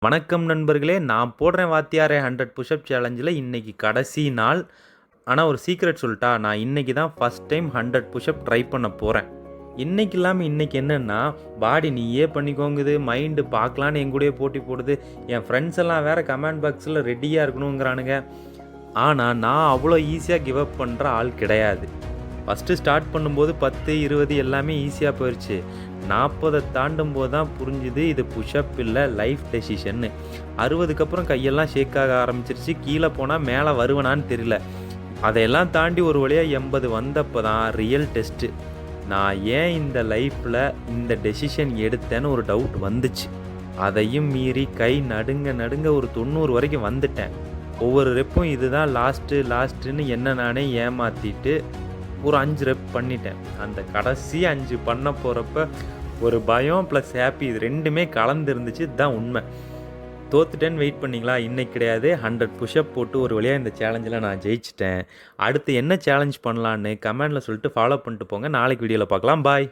வணக்கம் நண்பர்களே, நான் போடுறேன் வாத்தியாரே 100 புஷ்அப் சேலஞ்சில் இன்றைக்கி கடைசி நாள். ஆனால் ஒரு சீக்ரெட் சொல்லிட்டா, நான் இன்றைக்கி தான் ஃபஸ்ட் டைம் 100 புஷ்அப் ட்ரை பண்ண போகிறேன். இன்றைக்கி இல்லாமல் இன்றைக்கி என்னென்னா, பாடி நீயே பண்ணிக்கோங்குது, மைண்டு பார்க்கலான்னு எங்கூடயே போட்டி போடுது. என் ஃப்ரெண்ட்ஸ் எல்லாம் வேறு கமெண்ட் பாக்ஸில் ரெடியாக இருக்கணுங்கிறானுங்க. ஆனால் நான் அவ்வளோ ஈஸியாக கிவ் அப் பண்ணுற ஆள் கிடையாது. ஃபஸ்ட்டு ஸ்டார்ட் பண்ணும்போது 10, 20 எல்லாமே ஈஸியாக போயிடுச்சு. 40 தாண்டும் போது தான் புரிஞ்சுது இது புஷ்அப் இல்லை, லைஃப் டெசிஷன்னு. 60க்கு அப்புறம் கையெல்லாம் ஷேக் ஆக ஆரம்பிச்சிருச்சு. கீழே போனால் மேலே வருவனான்னு தெரியல. அதையெல்லாம் தாண்டி ஒரு வழியாக 80 வந்தப்போ தான் ரியல் டெஸ்ட்டு. நான் ஏன் இந்த லைஃப்பில் இந்த டெசிஷன் எடுத்தேன்னு ஒரு டவுட் வந்துச்சு. அதையும் மீறி கை நடுங்க ஒரு 90 வரைக்கும் வந்துட்டேன். ஒவ்வொரு ரெப்பும் இதுதான் லாஸ்ட்டுன்னு என்ன நானே ஏமாற்றிட்டு ஒரு 5 ரெப் பண்ணிட்டேன். அந்த கடைசி 5 பண்ண போகிறப்ப ஒரு பயம் ப்ளஸ் ஹாப்பி, இது ரெண்டுமே கலந்து இருந்துச்சு. இதுதான் உண்மை. தோத்துட்டேன்னு வெயிட் பண்ணிங்களா? இன்னைக்கு கிடையாது. 100 புஷ்அப் போட்டு ஒரு வழியாக இந்த சேலஞ்சில் நான் ஜெயிச்சிட்டேன். அடுத்து என்ன சேலஞ்ச் பண்ணலான்னு கமெண்டில் சொல்லிட்டு ஃபாலோ பண்ணிட்டு போங்க. நாளைக்கு வீடியோவில் பார்க்கலாம். பாய்.